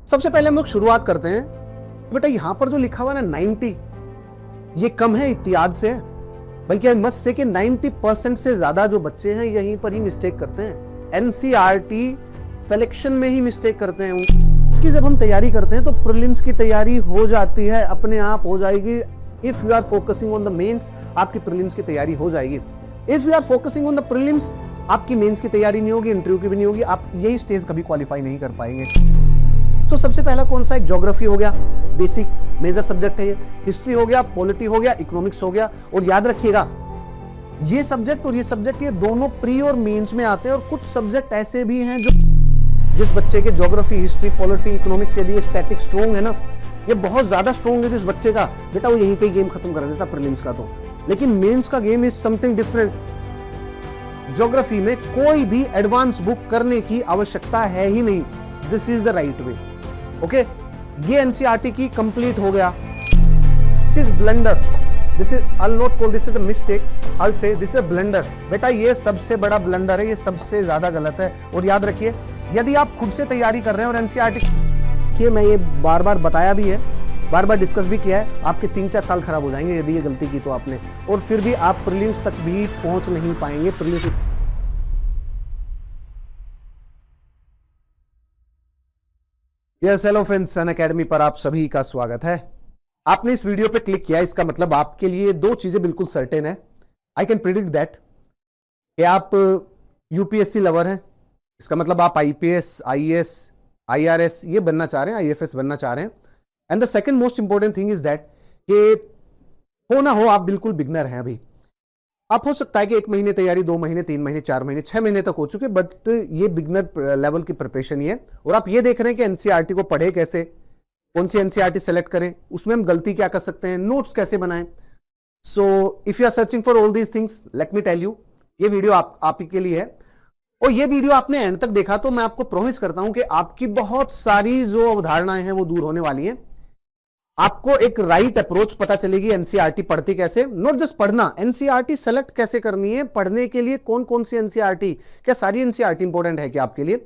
सबसे पहले हम लोग शुरुआत करते हैं। बेटा यहां पर जो लिखा हुआ है ना 90, ये कम है इत्याद से, बल्कि आई मस्ट से कि 90% से ज्यादा जो बच्चे हैं यहीं पर ही मिस्टेक करते हैं। एनसीईआरटी सिलेक्शन में ही मिस्टेक करते हैं। इसकी जब हम तैयारी करते हैं तो प्रीलिम्स की तैयारी हो जाती है, अपने आप हो जाएगी। If you are focusing on the mains, आपकी प्रीलिम्स की तैयारी हो जाएगी। If you are focusing on the prelims, आपकी मेंस की तैयारी नहीं होगी, इंटरव्यू की भी नहीं होगी, आप यही स्टेज कभी क्वालिफाई नहीं कर पाएंगे। तो सबसे पहला कौन सा? एक ज्योग्राफी हो गया, बेसिक मेजर सब्जेक्ट है ये। हिस्ट्री हो गया, पॉलिटी हो गया, इकोनॉमिक्स हो गया। और याद रखिएगा ये सब्जेक्ट और ये सब्जेक्ट ये दोनों प्री और मेंस में आते हैं। और कुछ सब्जेक्ट ऐसे भी हैं जो जिस बच्चे के ज्योग्राफी, हिस्ट्री, पॉलिटी, इकोनॉमिक्स यदि स्टैटिक स्ट्रॉन्ग है ना, ये बहुत ज्यादा स्ट्रॉन्ग है जिस बच्चे का, बेटा वो यहीं पे गेम खत्म कर देता प्रीलिम्स का। तो लेकिन मेंस का game is something different. Geography में कोई भी एडवांस बुक करने की आवश्यकता है ही नहीं। This is the right way. Okay, ये एनसीईआरटी की कंप्लीट हो गया। It is blunder, this is, I will not call this is a mistake, I will say this is a blunder. बेटा ये सबसे बड़ा ब्लंडर है, ये सबसे ज्यादा गलत है। और याद रखिए, यदि आप खुद से तैयारी कर रहे हैं और एनसीईआरटी की, मैं ये बार बार बताया भी है, बार बार डिस्कस भी किया है, आपके 3-4 साल खराब हो जाएंगे यदि ये गलती की तो आपने, और फिर भी आप प्रीलिम्स तक भी पहुंच नहीं पाएंगे। प्रीलिम्स यस, हेलो फ्रेंड्स, सन एकेडमी पर आप सभी का स्वागत है। आपने इस वीडियो पे क्लिक किया, इसका मतलब आपके लिए दो चीजें बिल्कुल सर्टेन है। आई कैन प्रिडिक्ट दैट कि आप यूपीएससी लवर हैं। इसका मतलब आप आईपीएस, आईएएस, आईआरएस ये बनना चाह रहे हैं, आईएफएस बनना चाह रहे हैं। And the second most important thing is that कि हो ना हो आप बिल्कुल बिगनर हैं अभी। आप हो सकता है कि 1 महीने तैयारी, 2 महीने, 3 महीने, 4 महीने, 6 महीने तक हो चुके, बट ये बिगनर लेवल की प्रिपरेशन ही है। और आप ये देख रहे हैं कि एनसीईआरटी को पढ़े कैसे, कौन सी एनसीईआरटी सेलेक्ट करें, उसमें हम गलती क्या कर सकते हैं, नोट्स कैसे बनाएं। So if you are searching for all these things, let me tell you, ये वीडियो आप ही के लिए है। और ये वीडियो आपने एंड तक देखा तो मैं आपको प्रॉमिस करता हूं कि आपकी बहुत सारी जो अवधारणाएं हैं वो दूर होने वाली हैं। आपको एक राइट अप्रोच पता चलेगी एनसीईआरटी पढ़ती कैसे, नॉट जस्ट पढ़ना, एनसीईआरटी सेलेक्ट कैसे करनी है, पढ़ने के लिए कौन कौन सी एनसीईआरटी, क्या सारी एनसीईआरटी इंपॉर्टेंट है क्या आपके लिए,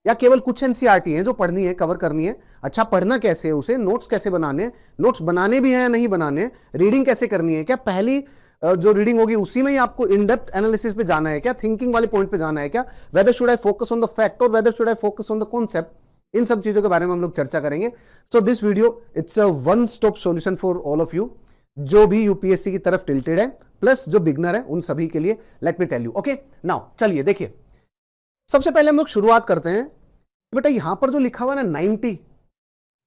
या केवल कुछ एनसीईआरटी है जो पढ़नी है, कवर करनी है। अच्छा, पढ़ना कैसे है उसे, नोट्स कैसे बनाने, नोट्स बनाने भी है या नहीं बनाने, रीडिंग कैसे करनी है, क्या पहली जो रीडिंग होगी उसी में ही आपको इन डेप्थ एनालिसिस पे जाना है क्या, थिंकिंग वाले पॉइंट पे जाना है क्या, whether should I focus on the fact और whether should I focus on the concept, इन सब चीजों के बारे में हम लोग चर्चा करेंगे। So this video it's a one stop solution for all of you, जो भी यूपीएससी की तरफ टिल्टेड है, प्लस जो बिगनर है उन सभी के लिए। Let me tell you. Okay, now चलिए देखिए, सबसे पहले हम लोग शुरुआत करते हैं। बेटा यहां पर जो लिखा हुआ है ना 90,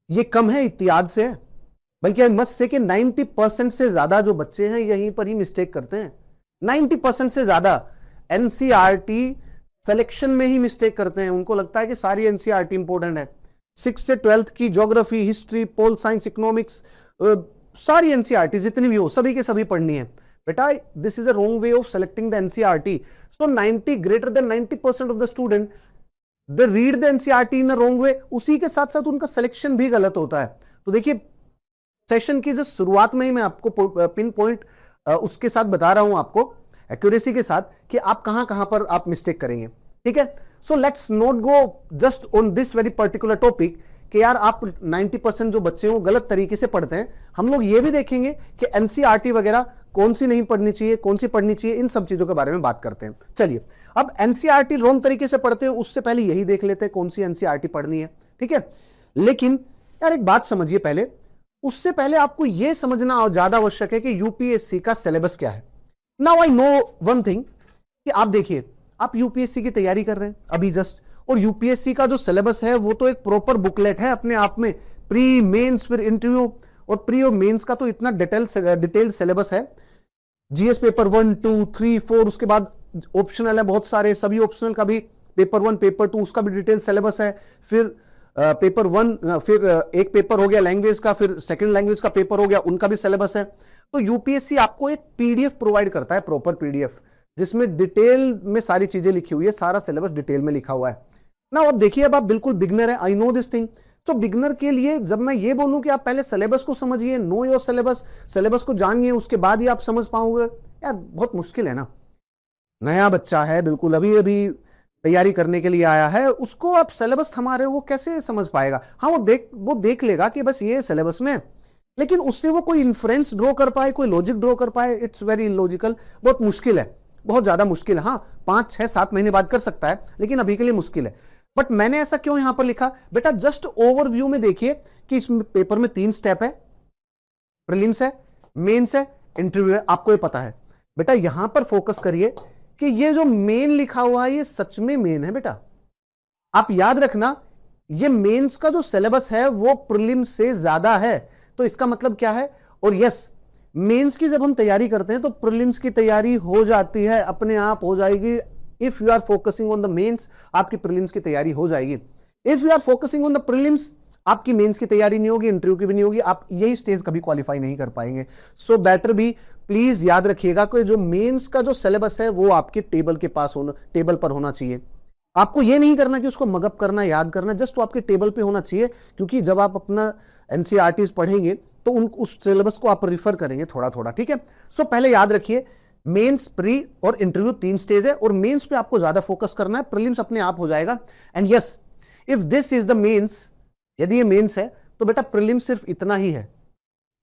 ये कम है इत्याद से, बल्कि आई मस्ट से कि 90% से ज्यादा जो बच्चे हैं यहीं पर ही मिस्टेक करते हैं। 90% से ज्यादा एनसीईआरटी सिलेक्शन में ही मिस्टेक करते हैं। उनको लगता है कि सारी एनसीईआरटी इंपॉर्टेंट है। 6 से 12th की geography, history, pol science, economics, सारी एनसीईआरटी जितनी भी हो सभी के सभी पढ़नी है। बेटा this is a wrong way of selecting the NCERT. So 90 greater than 90% of the student they read the NCERT in a wrong way. उसी के साथ साथ उनका सिलेक्शन भी गलत होता है। तो देखिए, सेशन की जो शुरुआत में ही मैं आपको पिन पॉइंट उसके साथ बता रहा हूं, आपको एक्यूरेसी के साथ, कि आप कहां कहां पर आप मिस्टेक करेंगे। ठीक है, so let's not go just on this very particular topic कि यार आप 90% जो बच्चे हैं वो गलत तरीके से पढ़ते हैं। हम लोग ये भी देखेंगे कि एनसीईआरटी वगैरह कौन सी नहीं पढ़नी चाहिए, कौन सी पढ़नी चाहिए, इन सब चीजों के बारे में बात करते हैं। चलिए, अब एनसीईआरटी रॉन्ग तरीके से पढ़ते हैं, उससे पहले यही देख लेते हैं कौन सी एनसीईआरटी पढ़नी है। ठीक है, लेकिन यार एक बात समझिए पहले, उससे पहले आपको यह समझना ज्यादा आवश्यक है कि यूपीएससी का सिलेबस क्या है। Now I know one thing कि आप देखिए, आप यूपीएससी की तैयारी कर रहे हैं अभी जस्ट, और यूपीएससी का जो सिलेबस है वो तो एक प्रॉपर बुकलेट है अपने आप में, प्री, मेंस, फिर इंटरव्यू, और प्री और मेंस का तो इतना डिटेल्ड सिलेबस है। जीएस पेपर 1, 2, 3, 4, उसके बाद ऑप्शनल है बहुत सारे, सभी ऑप्शनल का भी पेपर 1, पेपर 2 उसका भी डिटेल सिलेबस है। फिर पेपर 1, फिर एक पेपर हो गया लैंग्वेज का, फिर सेकंड लैंग्वेज का पेपर हो गया, उनका भी सिलेबस है। तो यूपीएससी आपको एक पीडीएफ प्रोवाइड करता है, प्रॉपर पीडीएफ, जिसमें डिटेल में सारी चीजें लिखी हुई है, सारा सिलेबस डिटेल में लिखा हुआ है ना। अब देखिए, अब आप बिल्कुल बिगनर है, I know this thing. So beginner के लिए जब मैं ये बोलूं कि आप पहले सिलेबस को समझिए, नो योर सिलेबस, सिलेबस को जानिए, उसके बाद ही आप समझ पाओगे, यार बहुत मुश्किल है ना। नया बच्चा है, बिल्कुल अभी अभी तैयारी करने के लिए आया है, उसको आप सिलेबस थमा रहे हो, वो कैसे समझ पाएगा? हाँ, वो देख लेगा कि बस ये सिलेबस में, लेकिन उससे वो कोई इन्फ्रेंस ड्रॉ कर पाए, कोई लॉजिक ड्रॉ कर पाए, इट्स वेरी इलॉजिकल, बहुत मुश्किल है, बहुत ज्यादा मुश्किल है। हाँ, 5, 6, 7 महीने बाद कर सकता है, लेकिन अभी के लिए मुश्किल है। बट मैंने ऐसा क्यों यहां पर लिखा? बेटा जस्ट ओवरव्यू में देखिए कि इस पेपर में 3 स्टेप है, प्रीलिम्स है, मेंस है, इंटरव्यू है, आपको ये पता है। बेटा यहां पर फोकस करिए कि ये जो मेन लिखा हुआ है ये सच में मेन है। बेटा आप याद रखना, ये मेंस का जो सिलेबस है वो प्रीलिम्स से ज्यादा है, तो इसका मतलब क्या है? और यस, मेंस की जब हम तैयारी करते हैं तो प्रीलिम्स की तैयारी हो जाती है, अपने आप हो जाएगी। If you are focusing on the mains, आपकी प्रीलिम्स की तैयारी हो जाएगी। If you are focusing on the prelims, आपकी मेंस की तैयारी नहीं होगी, इंटरव्यू की भी नहीं होगी, आप यही स्टेज कभी क्वालिफाई नहीं कर पाएंगे। सो बेटर भी प्लीज याद रखिएगा कि जो मेंस का जो सिलेबस है वो आपके टेबल के पास होना, टेबल पर होना चाहिए। आपको ये नहीं करना कि उसको मगअप करना, याद करना, जस्ट वो आपके टेबल पे होना चाहिए, क्योंकि जब आप अपना एनसीईआरटीज पढ़ेंगे तो उस सिलेबस को आप रिफर करेंगे थोड़ा थोड़ा, ठीक है। सो पहले याद रखिए, मेंस, प्री और इंटरव्यू 3 स्टेज है, और मेंस पे आपको ज्यादा फोकस करना है, प्रीलिम्स अपने आप हो जाएगा। And yes, if this is the mains, यदि ये मेंस है तो बेटा प्रीलिम्स सिर्फ इतना ही है,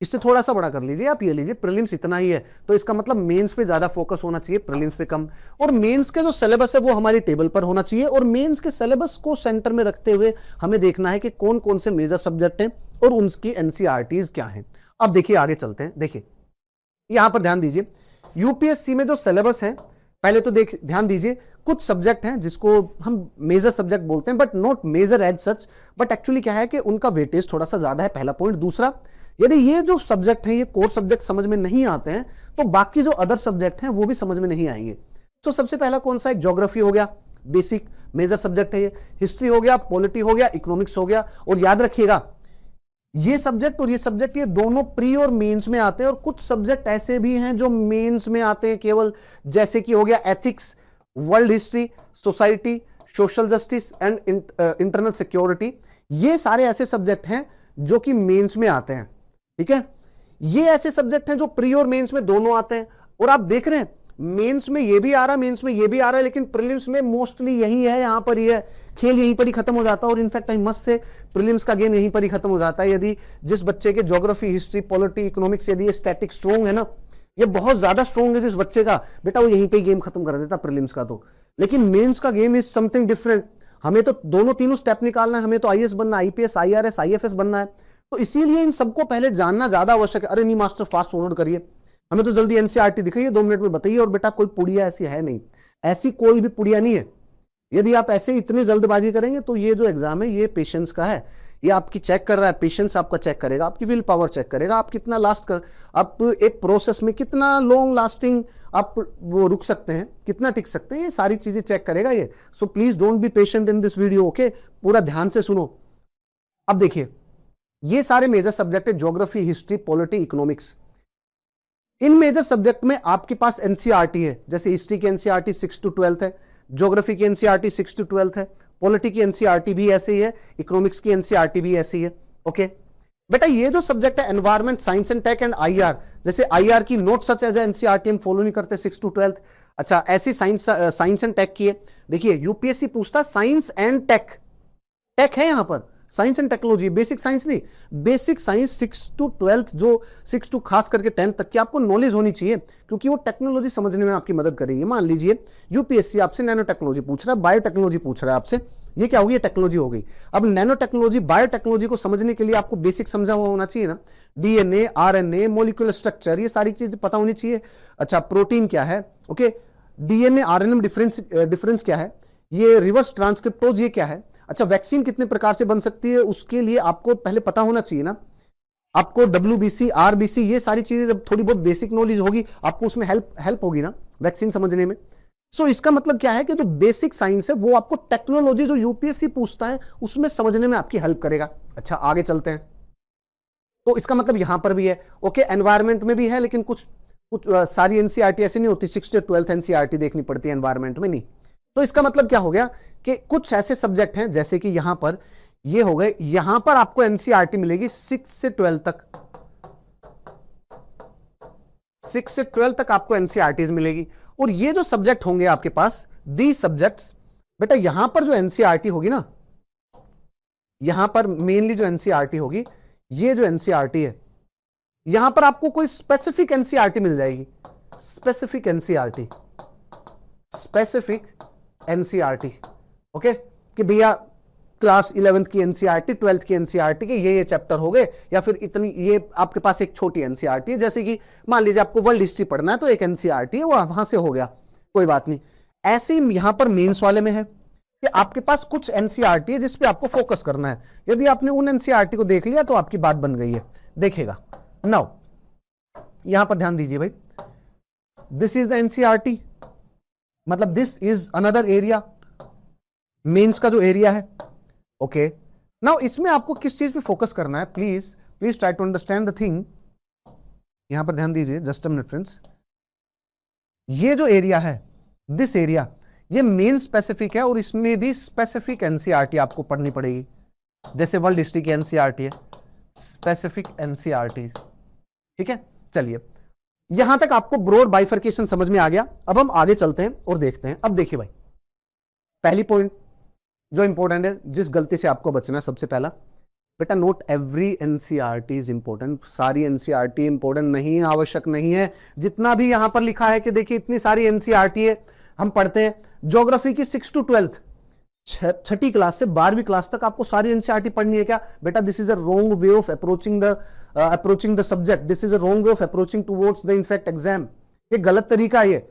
इससे थोड़ा सा बड़ा कर लीजिए, आप ये लीजिए प्रीलिम्स इतना ही है, तो इसका मतलब मेंस पे ज्यादा फोकस होना चाहिए, प्रीलिम्स पे कम। और मेंस का जो सिलेबस है वो हमारी टेबल पर होना चाहिए, और मेंस के सिलेबस को सेंटर में रखते हुए हमें देखना है कि कौन कौन से मेजर सब्जेक्ट हैं और उनकी एनसीईआरटीज क्या हैं। अब देखिए आगे चलते हैं। देखिए यहां पर ध्यान दीजिए, यूपीएससी में जो सिलेबस है, पहले तो ध्यान दीजिए, कुछ सब्जेक्ट हैं जिसको हम मेजर सब्जेक्ट बोलते हैं, but not major as such, but actually क्या है कि उनका वेटेज थोड़ा सा ज्यादा है, पहला पॉइंट। दूसरा, यदि ये जो सब्जेक्ट हैं ये कोर सब्जेक्ट समझ में नहीं आते हैं तो बाकी जो अदर सब्जेक्ट हैं वो भी समझ में नहीं आएंगे। तो सबसे पहला कौन सा है? ज्योग्राफी हो गया, बेसिक मेजर सब्जेक्ट है ये। हिस्ट्री हो गया, पॉलिटी हो गया, इकोनॉमिक्स हो गया। और याद रखिएगा, ये सब्जेक्ट और ये सब्जेक्ट ये दोनों प्री और मेंस में आते हैं, और कुछ सब्जेक्ट ऐसे भी हैं जो मेंस में आते हैं केवल, जैसे कि हो गया ethics, world history, society, social justice and internal security. ये सारे ऐसे सब्जेक्ट हैं जो कि मेंस में आते हैं, ठीक है। ये ऐसे सब्जेक्ट हैं जो प्री और मेंस में दोनों आते हैं, और आप देख रहे हैं मेंस में ये भी आ रहा है, मेंस में ये भी आ रहा है, लेकिन प्रीलिम्स में मोस्टली यही है, यहां पर ही है, खेल यहीं पर ही खत्म हो जाता है। और in fact I must say prelims का गेम यहीं पर ही खत्म हो जाता है। यदि जिस बच्चे के ज्योग्राफी, हिस्ट्री, पॉलिटी, इकोनॉमिक्स यदि ये स्टैटिक स्ट्रॉन्ग है ना, ये बहुत ज्यादा स्ट्रॉन्ग है जिस बच्चे का, बेटा वो यहीं पे गेम खत्म कर देता प्रीलिम्स का। तो लेकिन मेंस का गेम इज समथिंग डिफरेंट। हमें तो दोनों तीनों स्टेप निकालना है, हमें तो आईएएस बनना, आईपीएस, आईआरएस, आईएफएस बनना है, तो इसीलिए इन सबको पहले जानना ज्यादा आवश्यक है। अरे नहीं मास्टर, फास्ट फॉरवर्ड करिए, हमें तो जल्दी एनसीईआरटी दिखाइए, 2 मिनट में बताइए। और बेटा कोई पुड़िया ऐसी है नहीं, ऐसी कोई भी पुड़िया नहीं है। यदि आप ऐसे इतनी जल्दबाजी करेंगे तो ये जो एग्जाम है ये पेशेंस का है, ये आपकी चेक कर रहा है, पेशेंस आपका चेक करेगा, आपकी विल पावर चेक करेगा, आप कितना लास्ट कर, आप एक प्रोसेस में कितना लॉन्ग लास्टिंग आप वो रुक सकते हैं, कितना टिक सकते हैं, ये सारी चीजें चेक करेगा ये। So please don't be patient in this video, okay, पूरा ध्यान से सुनो। अब देखिए, ये सारे मेजर सब्जेक्ट है, ज्योग्राफी, हिस्ट्री, पॉलिटी, इकोनॉमिक्स। इन मेजर सब्जेक्ट में आपके पास एनसीईआरटी है, जैसे हिस्ट्री की एनसीईआरटी 6 to 12 है, ज्योग्राफी की एनसीईआरटी 6 to 12 है, पॉलिटी की एनसीईआरटी भी ऐसे ही है, इकोनॉमिक्स की एनसीईआरटी भी ऐसी है, ओके। बेटा ये जो सब्जेक्ट है environment, science and tech and IR, जैसे आईआर की नोट सच एज एनसीईआरटी हम फॉलो नहीं करते 6 to 12। अच्छा, ऐसी साइंस एंड टेक की है। देखिए यूपीएससी पूछता साइंस एंड टेक, टेक है यहां पर, science and technology, basic science नहीं, बेसिक साइंस 6 to 12, जो 6 to खास करके 10 तक की आपको नॉलेज होनी चाहिए, क्योंकि वो टेक्नोलॉजी समझने में आपकी मदद करेगी। मान लीजिए यूपीएससी आपसे नैनो टेक्नोलॉजी पूछ रहा है, बायो टेक्नोलॉजी पूछ रहा है आपसे, ये क्या होगी? ये टेक्नोलॉजी हो गई। अब नैनो टेक्नोलॉजी, बायो टेक्नोलॉजी को समझने के लिए आपको बेसिक समझा हुआ होना चाहिए ना, डीएनए, आरएनए, मॉलिक्यूलर स्ट्रक्चर, ये सारी चीजें पता होनी चाहिए। अच्छा, प्रोटीन क्या है, ओके, डीएनए आरएनए में डिफरेंस क्या है, ये रिवर्स ट्रांसक्रिप्टोज ये क्या है। अच्छा, वैक्सीन कितने प्रकार से बन सकती है, उसके लिए आपको पहले पता होना चाहिए ना, आपको WBC, RBC, ये सारी चीजें जब थोड़ी बहुत बेसिक नॉलेज होगी आपको उसमें हेल्प होगी ना वैक्सीन समझने में। सो इसका मतलब क्या है कि जो बेसिक साइंस है वो आपको टेक्नोलॉजी जो यूपीएससी पूछता है उसमें समझने में आपकी हेल्प करेगा। अच्छा, आगे चलते हैं। तो इसका मतलब यहां पर भी है, ओके, एनवायरमेंट में भी है, लेकिन कुछ सारी एनसीईआरटी ऐसी नहीं होती, 6 से 12 एनसीईआरटी देखनी पड़ती है, एनवायरमेंट में नहीं। तो इसका मतलब क्या हो गया कि कुछ ऐसे सब्जेक्ट हैं, जैसे कि यहां पर ये हो गए, यहां पर आपको एनसीईआरटी मिलेगी 6 से 12 तक, 6 से 12 तक आपको एनसीईआरटीज मिलेगी। और ये जो सब्जेक्ट होंगे आपके पास, दीज सब्जेक्ट्स बेटा यहां पर जो एनसीईआरटी होगी ना, यहां पर मेनली जो एनसीईआरटी होगी, ये जो एनसीईआरटी है, यहां पर आपको कोई स्पेसिफिक एनसीईआरटी मिल जाएगी, specific NCERT, specific NCERT, okay, कि भैया क्लास 11th की एनसीईआरटी, 12th की एनसीईआरटी के ये चैप्टर हो गए, या फिर इतनी, ये आपके पास एक छोटी एनसीईआरटी है, जैसे कि मान लीजिए आपको वर्ल्ड हिस्ट्री पढ़ना है तो एक एनसीईआरटी है, वो वहां से हो गया, कोई बात नहीं। ऐसे ही यहां पर मेंस वाले में है कि आपके पास कुछ एनसीईआरटी है जिस पे आपको फोकस करना है। यदि आपने उन एनसीईआरटी को देख लिया तो आपकी बात बन गई है। देखिएगा नाउ, यहां पर ध्यान दीजिए भाई, दिस इज द एनसीईआरटी, मतलब this is another area, mains का जो एरिया है, ओके। नाउ इसमें आपको किस चीज पे फोकस करना है, please try to understand the thing. यहां पर ध्यान दीजिए, जस्ट अ मिनट फ्रेंड्स, ये जो एरिया है, दिस एरिया, ये मेन स्पेसिफिक है और इसमें भी स्पेसिफिक एनसीईआरटी आपको पढ़नी पड़ेगी। जैसे वर्ल्ड हिस्ट्री की एनसीईआरटी है, स्पेसिफिक एनसीईआरटी, ठीक है। चलिए यहां तक आपको ब्रॉड बाइफर्केशन समझ में आ गया। अब हम आगे चलते हैं और देखते हैं। अब देखिए भाई, पहली पॉइंट जो इंपॉर्टेंट है, जिस गलती से आपको बचना है, सबसे पहला बेटा, note every NCERT is important. सारी एनसीईआरटी इंपॉर्टेंट नहीं है, आवश्यक नहीं है। जितना भी यहां पर लिखा है कि देखिए इतनी सारी एनसीईआरटी है, हम पढ़ते हैं ज्योग्राफी की 6 to 12th, छठी क्लास से 12वीं क्लास तक आपको सारी एनसीईआरटी पढ़नी है क्या? बेटा this is a wrong way of approaching the subject, this is a wrong way of approaching towards the in fact exam. ये गलत तरीका है। ये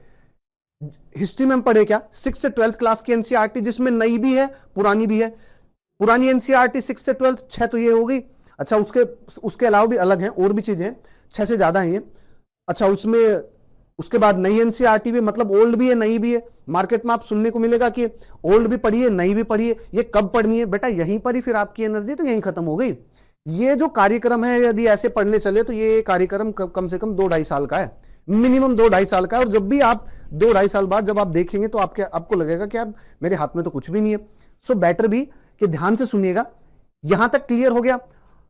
हिस्ट्री में हम पढ़े क्या 6 से 12th क्लास की एनसीईआरटी, जिसमें नई भी है पुरानी भी है। पुरानी एनसीईआरटी 6 से 12th 6 तो ये हो गई। अच्छा उसके अलावा भी अलग है, और भी चीजें 6 से ज्यादा है। अच्छा उसके बाद नई एनसीईआरटी भी, मतलब ओल्ड भी है नई भी है। मार्केट में आप सुनने को मिलेगा कि ओल्ड भी पढ़िए नई भी पढ़िए। ये कब पढ़नी है बेटा? यहीं पर ही फिर आपकी एनर्जी तो यहीं खत्म हो गई। ये जो कार्यक्रम है, यदि ऐसे पढ़ने चले तो ये कार्यक्रम कम से कम 2-2.5 साल का है, मिनिमम 2-2.5 साल का है। और जब भी आप 2-2.5 साल बाद जब आप देखेंगे तो आपको लगेगा कि अब मेरे हाथ में तो कुछ भी नहीं है। सो बेटर भी कि ध्यान से सुनिएगा। यहां तक क्लियर हो गया?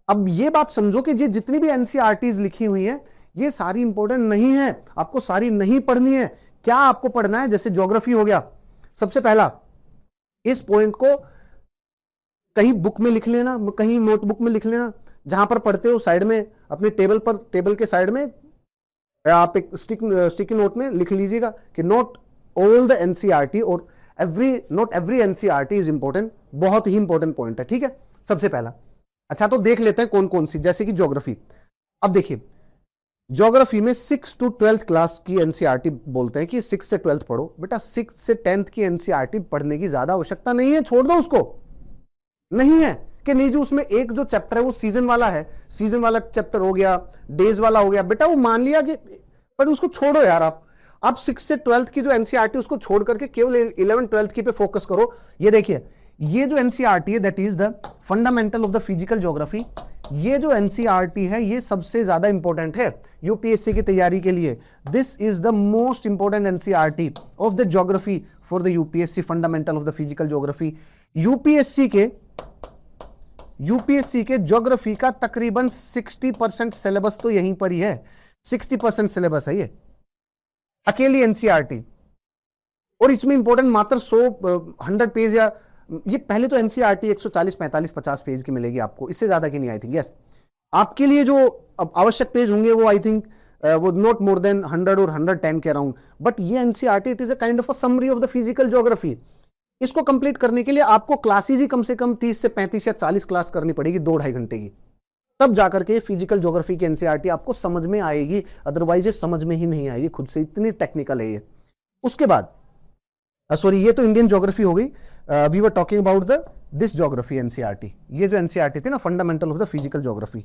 अब ये बात समझो कि ये जितनी भी एनसीईआरटीज लिखी हुई है ये सारी इंपॉर्टेंट नहीं है, आपको सारी नहीं पढ़नी है। क्या आपको पढ़ना है? जैसे ज्योग्राफी हो गया, सबसे पहला इस पॉइंट को कहीं बुक में लिख लेना, कहीं नोटबुक में लिख लेना। जहां पर पढ़ते हो साइड में अपने टेबल के साइड में आप एक स्टिकी नोट में लिख लीजिएगा कि नोट ऑल द एनसीईआरटी और note every NCERT is important. बहुत ही इंपॉर्टेंट पॉइंट है, ठीक है, सबसे पहला। अच्छा तो देख लेते हैं कौन कौन सी, जैसे कि ज्योग्राफी। अब देखिए ज्योग्राफी में 6 to 12th क्लास की एनसीईआरटी बोलते हैं कि 6 से 12th पढ़ो। बेटा 6 से 10th की एनसीईआरटी पढ़ने की ज्यादा आवश्यकता नहीं है, छोड़ दो उसको। नहीं है कि नहीं जो उसमें एक जो चैप्टर है वो सीजन वाला है, सीजन वाला चैप्टर हो गया, डेज वाला हो गया, बेटा वो मान लिया कि, पर उसको छोड़ो यार। आप 6 से 12th की जो एनसीईआरटी उसको छोड़ करके केवल 11th-12th की पे फोकस करो। ये देखिए ये जो एनसीईआरटी है that is the fundamental of the physical geography. ये जो एनसीईआरटी है ये सबसे ज्यादा इंपॉर्टेंट है यूपीएससी की तैयारी के लिए। This is the most important NCERT of the geography for the UPSC, fundamental of the physical geography. UPSC के ज्योग्राफी का तकरीबन 60% सिलेबस तो यहीं पर ही है। 60% सिलेबस है ये अकेली एनसीईआरटी, और इसमें इंपॉर्टेंट मात्र 100 पेज या ये पहले तो एनसीईआरटी 140, 45, 50 पेज की मिलेगी आपको, इससे ज्यादा की नहीं। आई थिंक यस आपके लिए जो आवश्यक पेज होंगे वो आई थिंक वो नॉट मोर देन 100 और 110 के अराउंड। बट ये NCERT it is a kind of a summary of the physical geography. इसको कंप्लीट करने के लिए आपको क्लासेज ही कम से कम 30 से 35 या 40 क्लास करनी पड़ेगी 2-2.5 घंटे की, तब जाकर के फिजिकल ज्योग्राफी की एनसीईआरटी आपको समझ में आएगी। अदरवाइज ये समझ में ही नहीं आएगी खुद से, इतनी टेक्निकल है ये। उसके बाद सॉरी ये तो इंडियन ज्योग्राफी हो गई। We were talking about this geography NCERT. ये जो एनसीईआरटी थी ना fundamental of the physical geography,